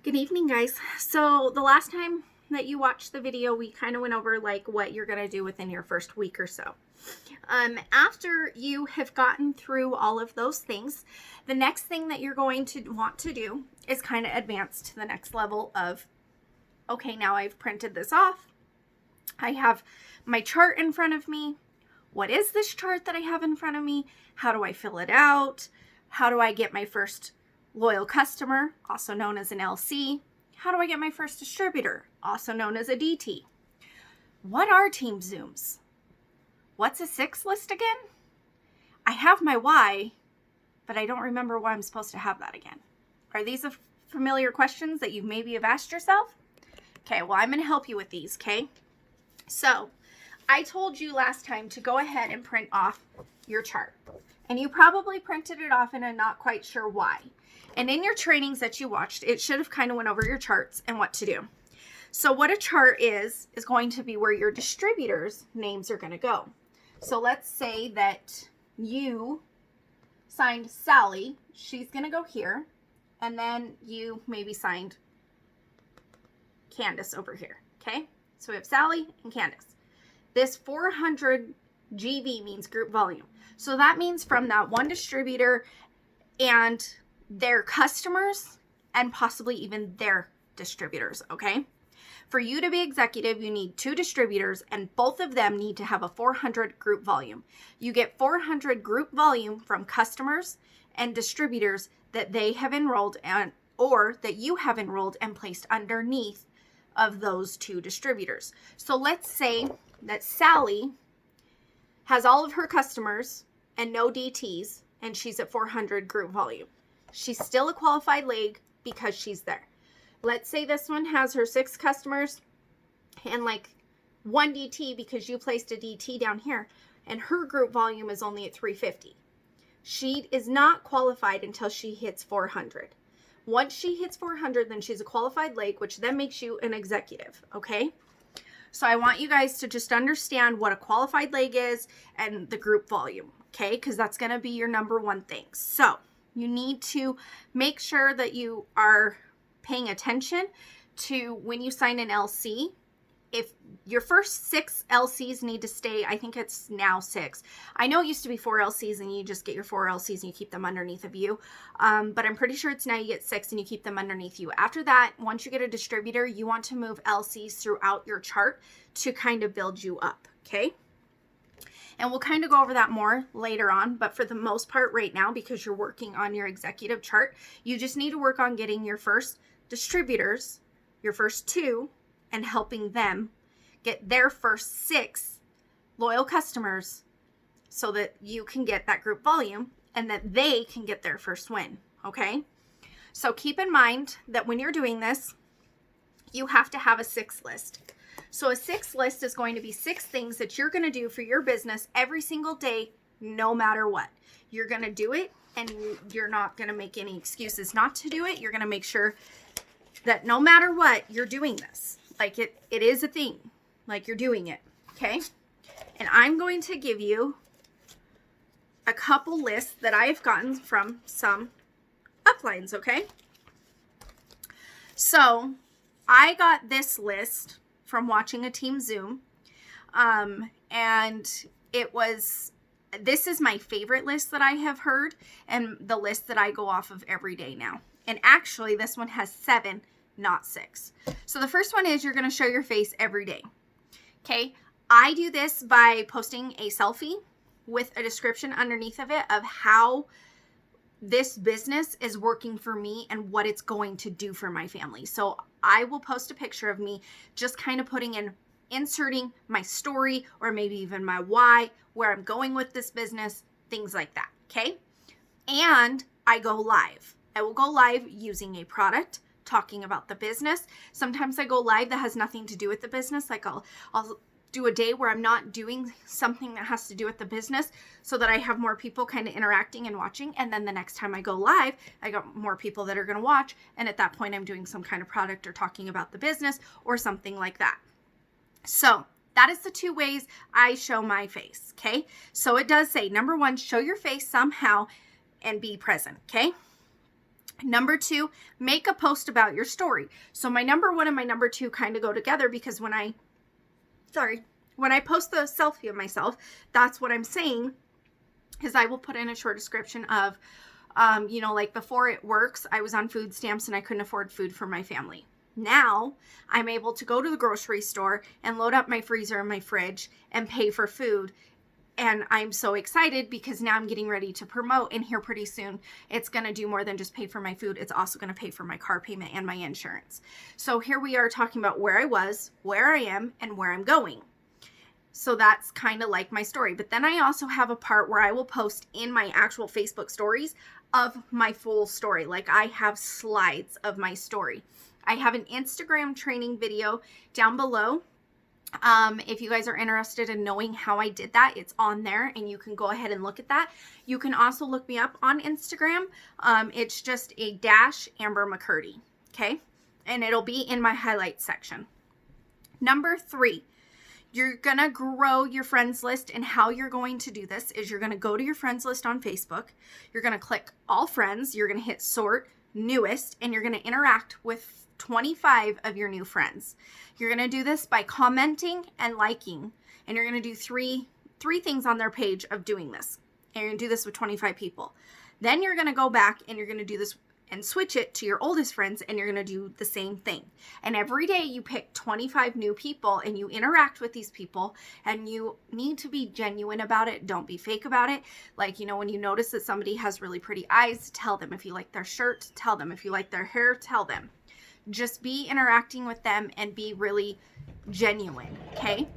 Good evening, guys. So the last time that you watched the video, we kind of went over like what you're going to do within your first week or so. After you have gotten through all of those things, the next thing that you're going to want to do is kind of advance to the next level of, okay, now I've printed this off. I have my chart in front of me. What is this chart that I have in front of me? How do I fill it out? How do I get my first loyal customer, also known as an LC? How do I get my first distributor, also known as a DT? What are Team Zooms? What's a 6 list again? I have my why, but I don't remember why I'm supposed to have that again. Are these familiar questions that you maybe have asked yourself? Okay, well, I'm going to help you with these, okay? So, I told you last time to go ahead and print off your chart. And you probably printed it off and are not quite sure why. And in your trainings that you watched, it should have kind of went over your charts and what to do. So what a chart is going to be where your distributors' names are going to go. So let's say that you signed Sally. She's going to go here. And then you maybe signed Candace over here. Okay? So we have Sally and Candace. This 400 GV means group volume. So that means from that one distributor and their customers and possibly even their distributors, okay? For you to be executive, you need 2 distributors and both of them need to have a 400 group volume. You get 400 group volume from customers and distributors that they have enrolled and or that you have enrolled and placed underneath of those 2 distributors. So let's say that Sally has all of her customers and no DTs and she's at 400 group volume. She's still a qualified leg because she's there. Let's say this one has her 6 customers and like 1 DT because you placed a DT down here and her group volume is only at 350. She is not qualified until she hits 400. Once she hits 400, then she's a qualified leg, which then makes you an executive, okay? So I want you guys to just understand what a qualified leg is and the group volume, okay? Because that's going to be your number one thing. So you need to make sure that you are paying attention to when you sign an LC. If your first 6 LCs need to stay, I think it's now 6. I know it used to be 4 LCs and you just get your 4 LCs and you keep them underneath of you. But I'm pretty sure it's now you get 6 and you keep them underneath you. After that, once you get a distributor, you want to move LCs throughout your chart to kind of build you up, okay? And we'll kind of go over that more later on, but for the most part right now, because you're working on your executive chart, you just need to work on getting your first distributors, your first 2, and helping them get their first 6 loyal customers so that you can get that group volume and that they can get their first win, okay? So keep in mind that when you're doing this, you have to have a 6 list. So a 6 list is going to be 6 things that you're going to do for your business every single day, no matter what. You're going to do it and you're not going to make any excuses not to do it. You're going to make sure that no matter what, you're doing this. Like it is a thing. Like you're doing it, okay? And I'm going to give you a couple lists that I've gotten from some uplines, okay? So I got this list from watching a Team Zoom. And this is my favorite list that I have heard and the list that I go off of every day now. And actually this one has 7, not 6. So the first one is you're going to show your face every day. Okay. I do this by posting a selfie with a description underneath of it of how this business is working for me and what it's going to do for my family. So I will post a picture of me just kind of inserting my story or maybe even my why, where I'm going with this business, things like that. Okay. And I go live. I will go live using a product, talking about the business. Sometimes I go live that has nothing to do with the business. Like I'll do a day where I'm not doing something that has to do with the business so that I have more people kind of interacting and watching. And then the next time I go live, I got more people that are going to watch. And at that point, I'm doing some kind of product or talking about the business or something like that. So that is the 2 ways I show my face. Okay. So it does say, number 1, show your face somehow and be present. Okay. Number 2, make a post about your story. So my number 1 and my number 2 kind of go together, because when I post the selfie of myself, that's what I'm saying is I will put in a short description of, like before it works, I was on food stamps and I couldn't afford food for my family. Now I'm able to go to the grocery store and load up my freezer and my fridge and pay for food. And I'm so excited because now I'm getting ready to promote, and here pretty soon it's going to do more than just pay for my food. It's also going to pay for my car payment and my insurance. So here we are talking about where I was, where I am, and where I'm going. So that's kind of like my story. But then I also have a part where I will post in my actual Facebook stories of my full story. Like I have slides of my story. I have an Instagram training video down below. If you guys are interested in knowing how I did that, it's on there and you can go ahead and look at that. You can also look me up on Instagram. It's just a Amber McCurdy. Okay. And it'll be in my highlights section. Number 3, you're going to grow your friends list, and how you're going to do this is you're going to go to your friends list on Facebook. You're going to click all friends. You're going to hit sort newest, and you're going to interact with 25 of your new friends. You're going to do this by commenting and liking, and you're going to do three things on their page of doing this. And you're going to do this with 25 people. Then you're going to go back and you're going to do this and switch it to your oldest friends, and you're going to do the same thing. And every day you pick 25 new people and you interact with these people, and you need to be genuine about it. Don't be fake about it. Like, when you notice that somebody has really pretty eyes, tell them. If you like their shirt, tell them. If you like their hair, tell them. Just be interacting with them and be really genuine. Okay.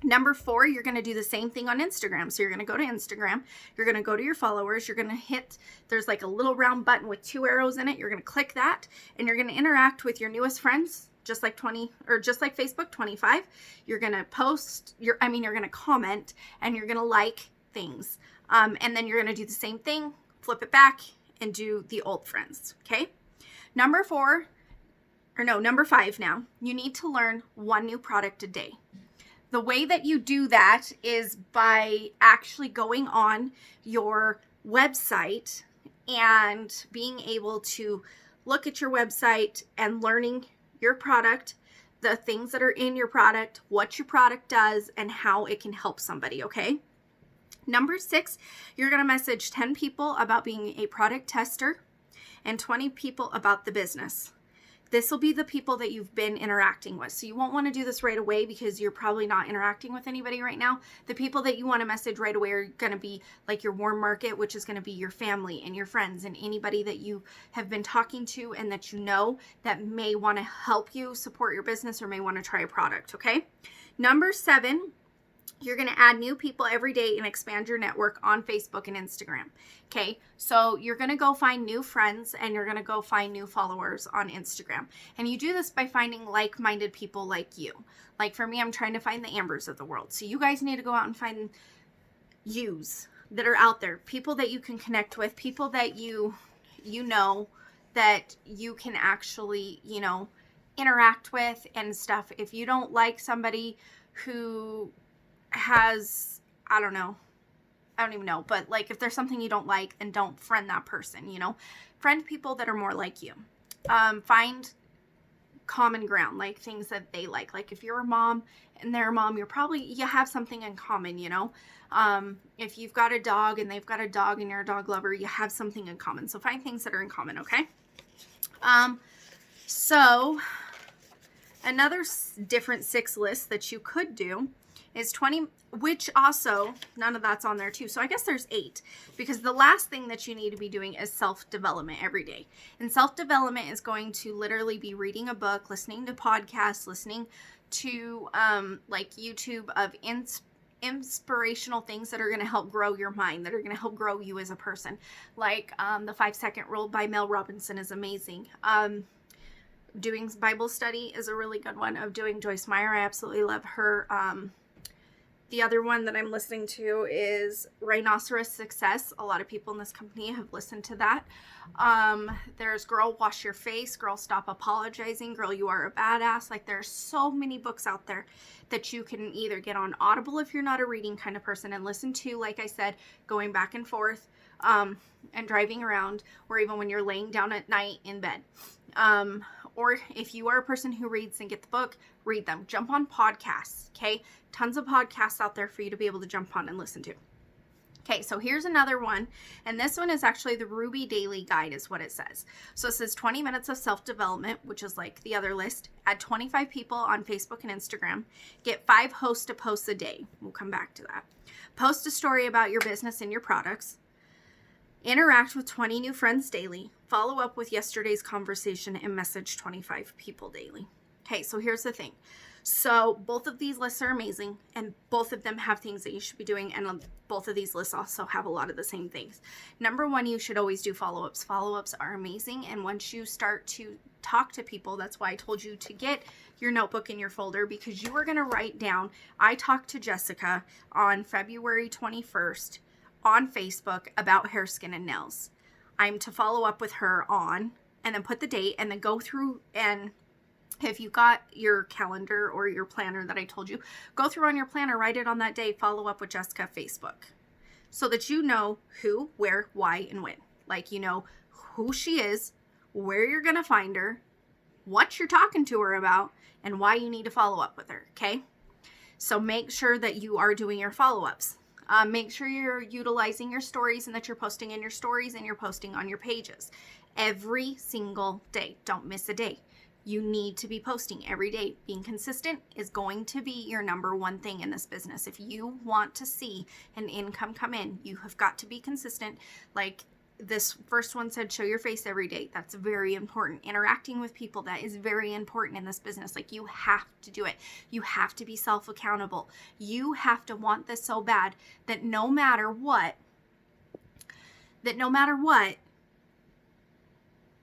Number 4, you're going to do the same thing on Instagram. So you're going to go to Instagram, you're going to go to your followers, you're going to hit, there's like a little round button with 2 arrows in it. You're going to click that, and you're going to interact with your newest friends, just like Facebook, 25. You're going to post you're going to comment, and you're going to like things. And then you're going to do the same thing, flip it back, and do the old friends. Okay. Number 5 now, you need to learn 1 new product a day. The way that you do that is by actually going on your website and being able to look at your website and learning your product, the things that are in your product, what your product does, and how it can help somebody, okay? Number 6, you're going to message 10 people about being a product tester and 20 people about the business. This will be the people that you've been interacting with. So you won't want to do this right away because you're probably not interacting with anybody right now. The people that you want to message right away are going to be like your warm market, which is going to be your family and your friends and anybody that you have been talking to and that you know that may want to help you support your business or may want to try a product, okay? Number 7, you're going to add new people every day and expand your network on Facebook and Instagram. Okay, so you're going to go find new friends and you're going to go find new followers on Instagram. And you do this by finding like-minded people like you. Like for me, I'm trying to find the Ambers of the world. So you guys need to go out and find yous that are out there, people that you can connect with, people that you know that you can actually, interact with and stuff. If you don't like somebody who has, I don't even know, but like if there's something you don't like, then don't friend that person, friend people that are more like you. Find common ground, like things that they like if you're a mom and they're a mom, you have something in common, if you've got a dog and they've got a dog and you're a dog lover, you have something in common. So find things that are in common. Okay. So another different 6 lists that you could do is 20, which also none of that's on there too. So I guess there's 8, because the last thing that you need to be doing is self-development every day. And self-development is going to literally be reading a book, listening to podcasts, listening to like YouTube of inspirational things that are going to help grow your mind, that are going to help grow you as a person. Like the 5-Second Rule by Mel Robinson is amazing. Doing Bible study is a really good one. Of doing Joyce Meyer, I absolutely love her. The other one that I'm listening to is Rhinoceros Success. A lot of people in this company have listened to that. There's Girl, Wash Your Face, Girl, Stop Apologizing, Girl, You Are a Badass. Like there's so many books out there that you can either get on Audible if you're not a reading kind of person and listen to, like I said, going back and forth. and driving around, or even when you're laying down at night in bed. Or if you are a person who reads and get the book, read them. Jump on podcasts, okay? Tons of podcasts out there for you to be able to jump on and listen to. Okay, so here's another one, and this one is actually the Ruby Daily Guide is what it says. So it says 20 minutes of self-development, which is like the other list. Add 25 people on Facebook and Instagram. Get 5 hosts to post a day. We'll come back to that. Post a story about your business and your products. Interact with 20 new friends daily. Follow up with yesterday's conversation and message 25 people daily. Okay, so here's the thing. So both of these lists are amazing, and both of them have things that you should be doing, and both of these lists also have a lot of the same things. Number one, you should always do follow-ups. Follow-ups are amazing, and once you start to talk to people, that's why I told you to get your notebook in your folder, because you are going to write down, I talked to Jessica on February 21st on Facebook about hair, skin, and nails. I'm to follow up with her on, and then put the date, and then go through, and if you got your calendar or your planner that I told you, go through on your planner, write it on that day, follow up with Jessica Facebook, so that you know who, where, why, and when. Like, you know who she is, where you're going to find her, what you're talking to her about, and why you need to follow up with her, okay? So make sure that you are doing your follow-ups. Make sure you're utilizing your stories, and that you're posting in your stories and you're posting on your pages every single day. Don't miss a day. You need to be posting every day. Being consistent is going to be your number one thing in this business. If you want to see an income come in, you have got to be consistent. Like this first one said, show your face every day. That's very important. Interacting with people, that is very important in this business. Like, you have to do it. You have to be self-accountable. You have to want this so bad that no matter what,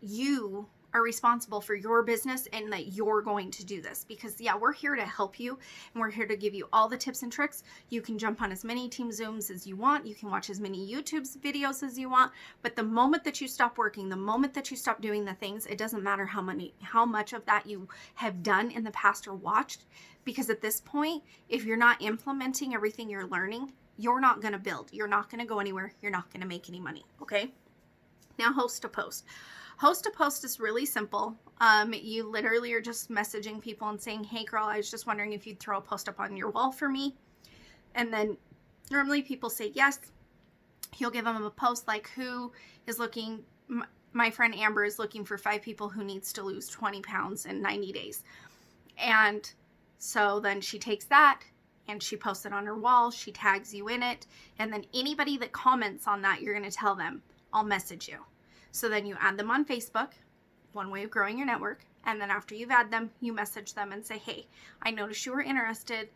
you are responsible for your business, and that you're going to do this. Because yeah, we're here to help you, and we're here to give you all the tips and tricks. You can jump on as many team Zooms as you want. You can watch as many YouTube videos as you want. But the moment that you stop working, the moment that you stop doing the things, it doesn't matter how much of that you have done in the past or watched. Because at this point, if you're not implementing everything you're learning, you're not going to build. You're not going to go anywhere. You're not going to make any money. Okay. Now, host to post. Host to post is really simple. You literally are just messaging people and saying, hey girl, I was just wondering if you'd throw a post up on your wall for me. And then normally people say yes. You'll give them a post like, who is looking, my friend Amber is looking for 5 people who needs to lose 20 pounds in 90 days. And so then she takes that and she posts it on her wall. She tags you in it. And then anybody that comments on that, you're going to tell them, I'll message you. So then you add them on Facebook, one way of growing your network. And then after you've added them, you message them and say, hey, I noticed you were interested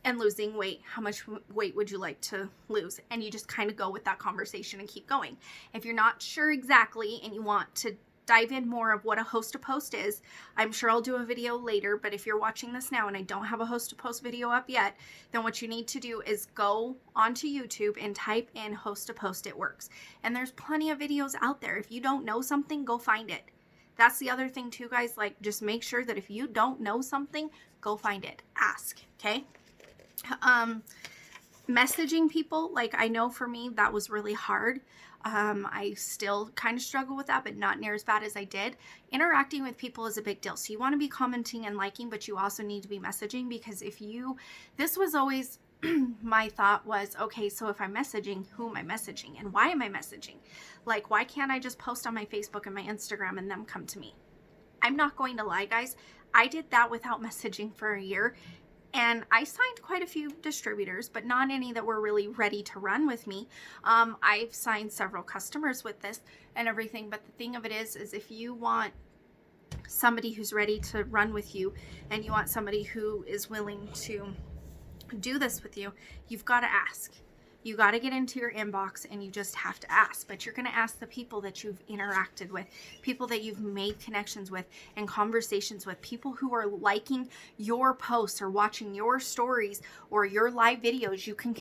in losing weight. How much weight would you like to lose? And you just kind of go with that conversation and keep going. If you're not sure exactly and you want to dive in more of what a host to post is, I'm sure I'll do a video later, but if you're watching this now and I don't have a host to post video up yet, then what you need to do is go onto YouTube and type in host to post. It works. And there's plenty of videos out there. If you don't know something, go find it. That's the other thing too, guys. Like, just make sure that if you don't know something, go find it. Ask, okay? Messaging people, like, I know for me that was really hard. I still kind of struggle with that, but not near as bad as I did. Interacting with people is a big deal. So you want to be commenting and liking, but you also need to be messaging, because this was always my thought was, okay, so if I'm messaging, who am I messaging and why am I messaging? Like, why can't I just post on my Facebook and my Instagram and them come to me? I'm not going to lie, guys. I did that without messaging for a year. And I signed quite a few distributors, but not any that were really ready to run with me. I've signed several customers with this and everything. But the thing of it is if you want somebody who's ready to run with you, and you want somebody who is willing to do this with you, you've got to ask. You got to get into your inbox and you just have to ask. But you're going to ask the people that you've interacted with, people that you've made connections with and conversations with, people who are liking your posts or watching your stories or your live videos. You can